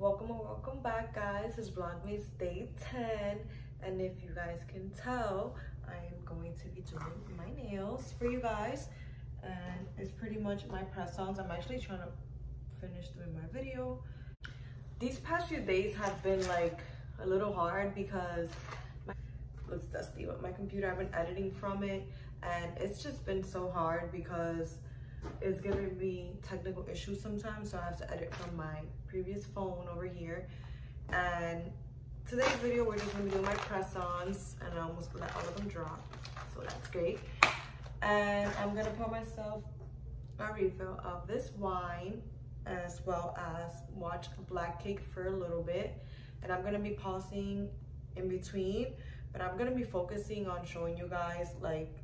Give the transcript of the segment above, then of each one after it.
Welcome back, guys. It's Vlogmas Day 10, and if you guys can tell, I am going to be doing my nails for you guys, and it's pretty much my press-ons. I'm actually trying to finish doing my video. These past few days have been like a little hard because looks dusty, but my computer, I've been editing from it, and it's just been so hard because it's giving me technical issues sometimes, so I have to edit from my previous phone over here. And today's video, we're just gonna be doing my press-ons, and I almost let all of them drop, so that's great. And I'm gonna pour myself a refill of this wine, as well as watch Black Cake for a little bit, and I'm gonna be pausing in between, but I'm gonna be focusing on showing you guys like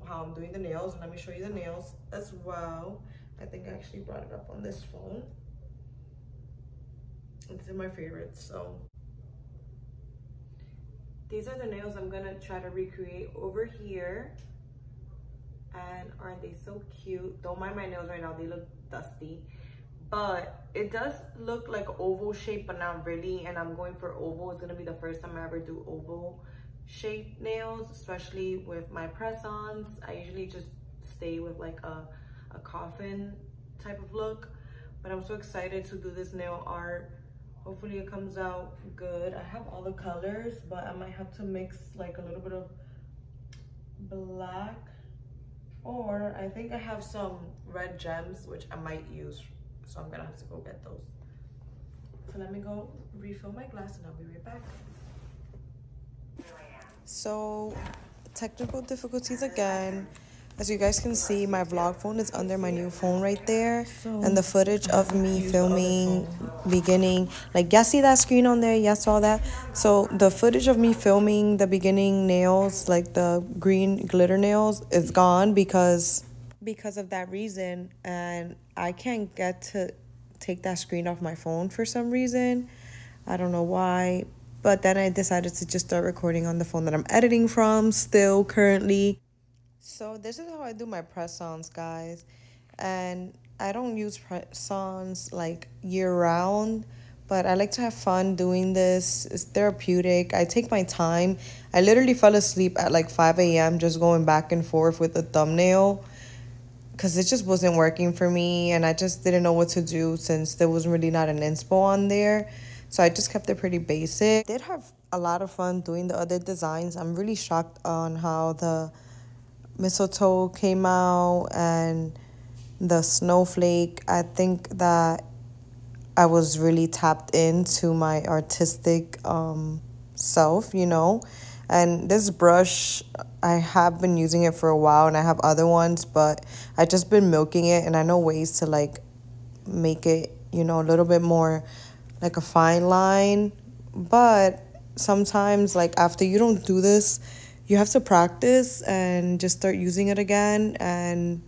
how I'm doing the nails, and let me show you the nails as well. I think I actually brought it up on this phone. It's in my favorites. So these are the nails I'm gonna try to recreate over here. And aren't they so cute? Don't mind my nails right now, they look dusty, but it does look like oval shape, but not really. And I'm going for oval. It's gonna be the first time I ever do oval shaped nails, especially with my press-ons. I usually just stay with like a coffin type of look, but I'm so excited to do this nail art. Hopefully it comes out good. I have all the colors, but I might have to mix like a little bit of black, or I think I have some red gems which I might use, so I'm gonna have to go get those. So let me go refill my glass and I'll be right back. So, technical difficulties again. As you guys can see, my vlog phone is under my new phone right there. And the footage of me filming beginning, like, y'all see that screen on there? Y'all saw that? So, the footage of me filming the beginning nails, like the green glitter nails, is gone because of that reason. And I can't get to take that screen off my phone for some reason. I don't know why. But then I decided to just start recording on the phone that I'm editing from still currently. So this is how I do my press-ons, guys. And I don't use press-ons like year-round, but I like to have fun doing this. It's therapeutic. I take my time. I literally fell asleep at like 5 a.m. just going back and forth with the thumbnail because it just wasn't working for me, and I just didn't know what to do since there was really not an inspo on there. So I just kept it pretty basic. I did have a lot of fun doing the other designs. I'm really shocked on how the mistletoe came out and the snowflake. I think that I was really tapped into my artistic self, you know. And this brush, I have been using it for a while, and I have other ones, but I just been milking it, and I know ways to like make it, you know, a little bit more like a fine line. But sometimes, like, after you don't do this, you have to practice and just start using it again, and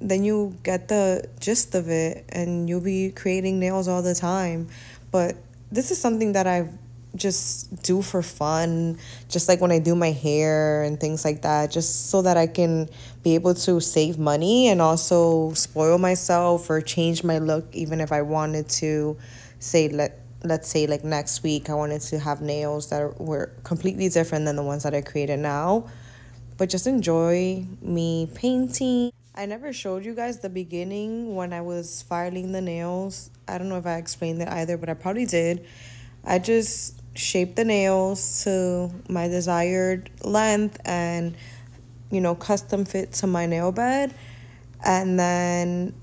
then you get the gist of it and you'll be creating nails all the time. But this is something that I just do for fun, just like when I do my hair and things like that, just so that I can be able to save money and also spoil myself or change my look. Even if I wanted to say, let's say like next week I wanted to have nails that were completely different than the ones that I created now, but just enjoy me painting. I never showed you guys the beginning when I was filing the nails. I don't know if I explained it either, but I probably did. I just shaped the nails to my desired length and, you know, custom fit to my nail bed, and then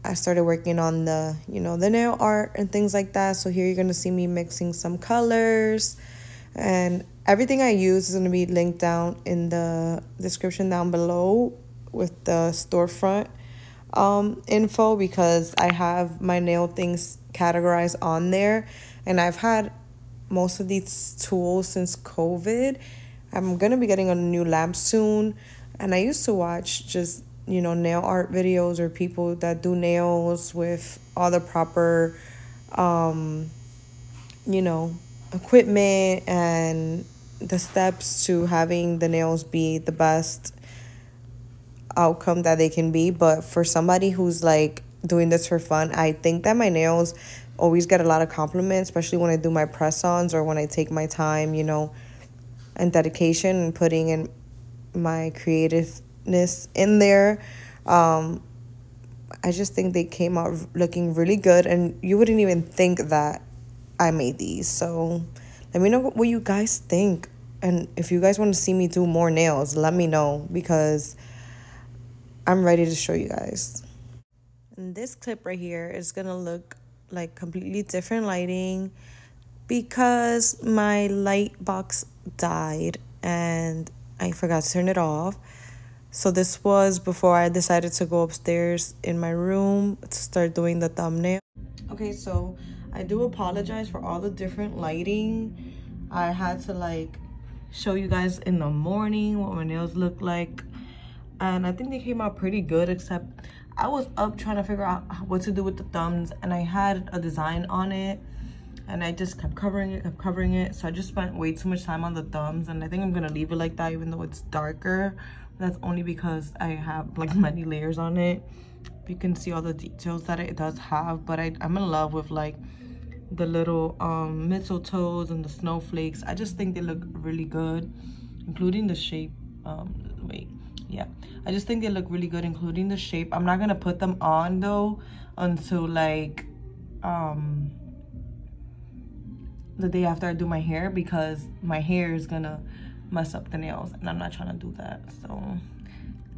I started working on the, you know, the nail art and things like that. So here you're going to see me mixing some colors, and everything I use is going to be linked down in the description down below with the storefront info, because I have my nail things categorized on there, and I've had most of these tools since COVID. I'm going to be getting a new lamp soon, and I used to watch just, you know, nail art videos or people that do nails with all the proper, you know, equipment and the steps to having the nails be the best outcome that they can be. But for somebody who's like doing this for fun, I think that my nails always get a lot of compliments, especially when I do my press-ons or when I take my time, you know, and dedication and putting in my creativeness in there. I just think they came out looking really good, and you wouldn't even think that I made these. So let me know what you guys think, and if you guys want to see me do more nails, let me know, because I'm ready to show you guys. And this clip right here is gonna look like completely different lighting because my light box died and I forgot to turn it off. So this was before I decided to go upstairs in my room to start doing the thumbnail. Okay, so I do apologize for all the different lighting. I had to like show you guys in the morning what my nails look like, and I think they came out pretty good, except I was up trying to figure out what to do with the thumbs, and I had a design on it and I just kept covering it, so I just spent way too much time on the thumbs, and I think I'm gonna leave it like that even though it's darker. That's only because I have like many layers on it. You can see all the details that it does have, but I'm in love with like the little mistletoes and the snowflakes. I just think they look really good, including the shape. Yeah, I just think they look really good, including the shape. I'm not gonna put them on though until like the day after I do my hair, because my hair is gonna mess up the nails and I'm not trying to do that. So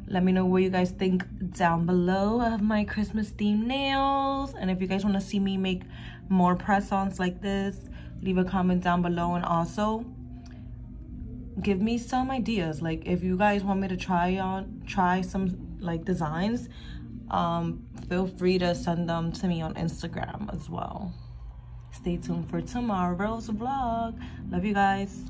let me know what you guys think down below of my Christmas themed nails, and if you guys want to see me make more press-ons like this, leave a comment down below, and also give me some ideas. Like if you guys want me to try some like designs, feel free to send them to me on Instagram as well. Stay tuned for tomorrow's vlog. Love you guys.